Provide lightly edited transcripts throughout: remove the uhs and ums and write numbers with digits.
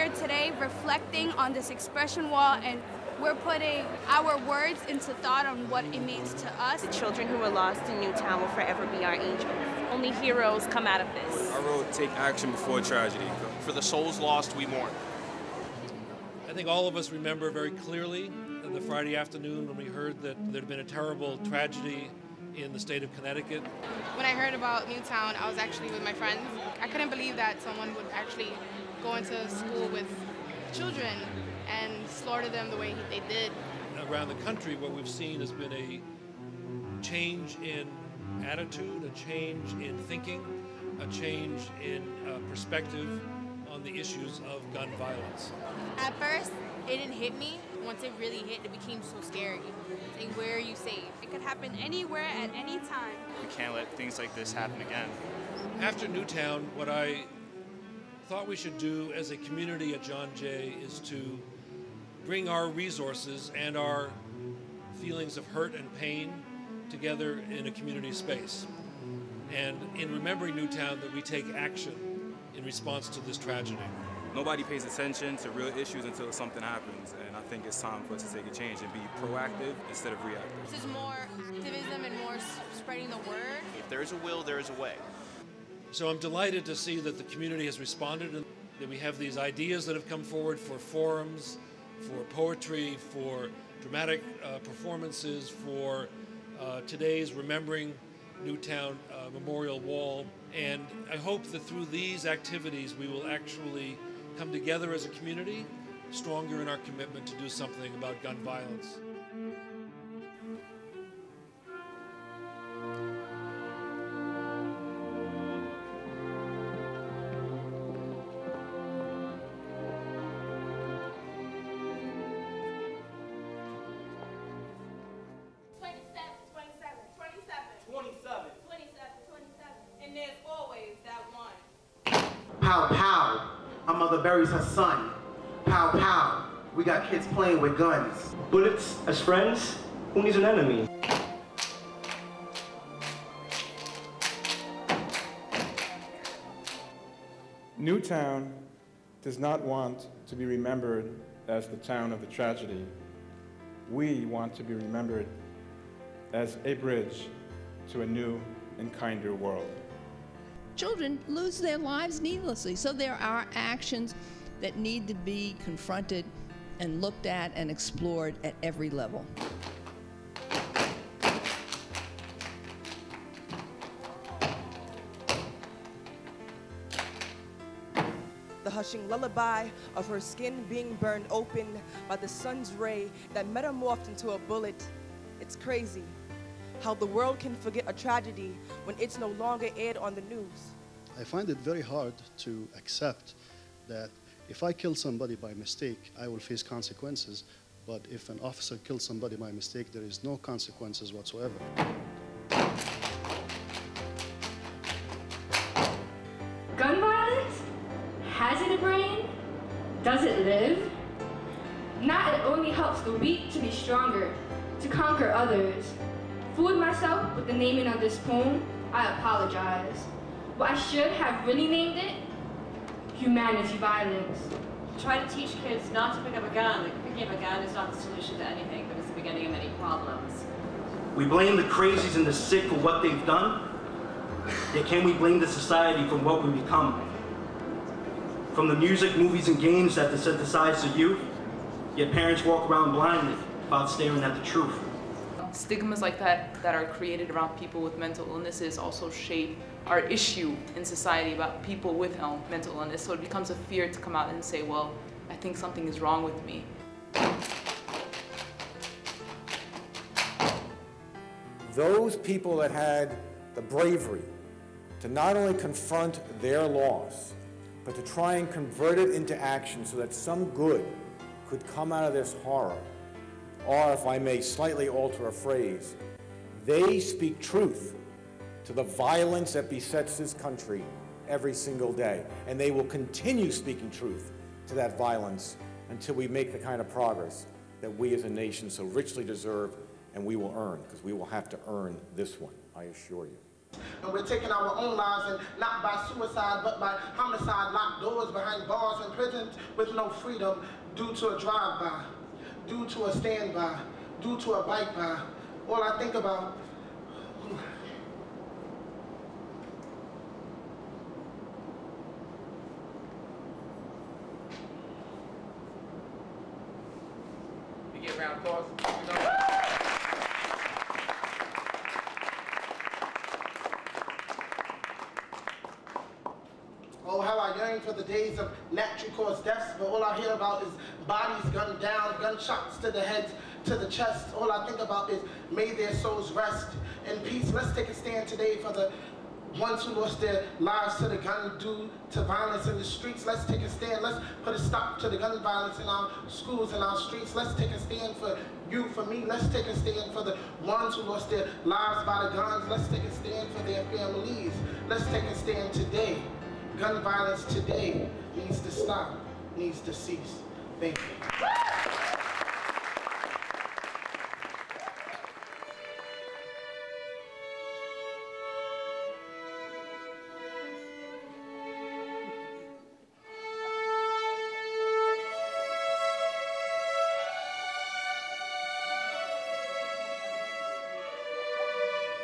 here today reflecting on this expression wall, and we're putting our words into thought on what it means to us. The children who were lost in Newtown will forever be our angels. Only heroes come out of this. I wrote, take action before tragedy. For the souls lost, we mourn. I think all of us remember very clearly the Friday afternoon when we heard that there had been a terrible tragedy in the state of Connecticut. When I heard about Newtown, I was actually with my friends. I couldn't believe that someone would actually go into school with children and slaughter them the way they did. Around the country, what we've seen has been a change in attitude, a change in thinking, a change in perspective on the issues of gun violence. At first, it didn't hit me. Once it really hit, it became so scary. Saying, where are you safe? It could happen anywhere at any time. We can't let things like this happen again. After Newtown, what I thought we should do as a community at John Jay is to bring our resources and our feelings of hurt and pain together in a community space. And in remembering Newtown, that we take action in response to this tragedy. Nobody pays attention to real issues until something happens, and I think it's time for us to take a change and be proactive instead of reactive. This is more activism and more spreading the word. If there is a will, there is a way. So I'm delighted to see that the community has responded and that we have these ideas that have come forward for forums, for poetry, for dramatic performances, for today's Remembering Newtown Memorial Wall. And I hope that through these activities we will actually come together as a community, stronger in our commitment to do something about gun violence. Pow, pow, a mother buries her son. Pow, pow, we got kids playing with guns. Bullets as friends? Who needs an enemy? Newtown does not want to be remembered as the town of the tragedy. We want to be remembered as a bridge to a new and kinder world. Children lose their lives needlessly, so there are actions that need to be confronted and looked at and explored at every level. The hushing lullaby of her skin being burned open by the sun's ray that metamorphed into a bullet. It's crazy how the world can forget a tragedy when it's no longer aired on the news. I find it very hard to accept that if I kill somebody by mistake, I will face consequences, but if an officer kills somebody by mistake, there is no consequences whatsoever. Gun violence? Has it a brain? Does it live? Not it only helps the weak to be stronger, to conquer others. Fooled myself with the naming of this poem, I apologize. But I should have really named it Humanity Violence. Try to teach kids not to pick up a gun. Picking up a gun is not the solution to anything, but it's the beginning of many problems. We blame the crazies and the sick for what they've done, yet can we blame the society for what we become? From the music, movies, and games that desensitize the youth, yet parents walk around blindly without staring at the truth. Stigmas like that are created around people with mental illnesses also shape our issue in society about people with mental illness. So it becomes a fear to come out and say, well, I think something is wrong with me. Those people that had the bravery to not only confront their loss, but to try and convert it into action so that some good could come out of this horror, or if I may slightly alter a phrase, they speak truth to the violence that besets this country every single day. And they will continue speaking truth to that violence until we make the kind of progress that we as a nation so richly deserve and we will earn, because we will have to earn this one, I assure you. And we're taking our own lives, and not by suicide, but by homicide, locked doors behind bars and prisons with no freedom, due to a drive-by, due to a stand-by, due to a bike-by. All I think about, You get round applause. oh, how I yearn for the days of natural cause deaths, but all I hear about is bodies gunned down, gunshots to the head, to the chest. All I think about is may their souls rest in peace. Let's take a stand today for the ones who lost their lives to the gun due to violence in the streets. Let's take a stand. Let's put a stop to the gun violence in our schools and our streets. Let's take a stand for you, for me. Let's take a stand for the ones who lost their lives by the guns. Let's take a stand for their families. Let's take a stand today. Gun violence today needs to stop, needs to cease. Thank you.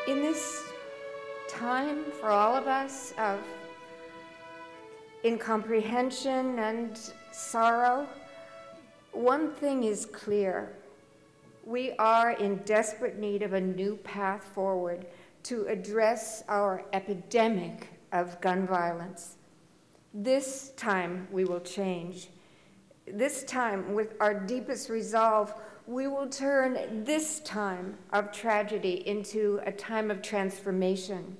In this time for all of us of incomprehension and sorrow, one thing is clear. We are in desperate need of a new path forward to address our epidemic of gun violence. This time we will change. This time, with our deepest resolve, we will turn this time of tragedy into a time of transformation.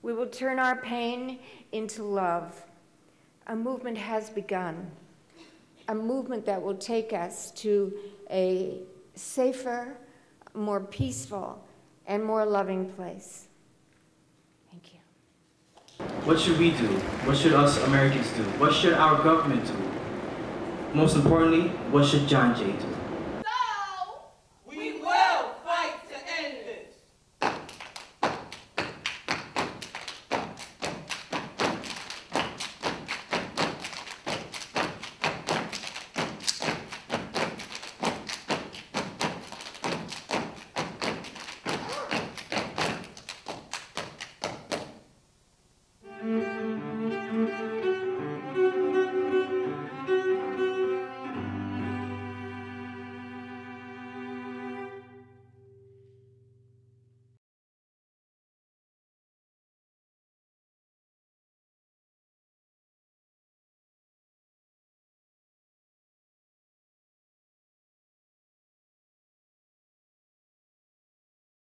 We will turn our pain into love. A movement has begun, a movement that will take us to a safer, more peaceful, and more loving place. Thank you. What should we do? What should us Americans do? What should our government do? Most importantly, what should John Jay do?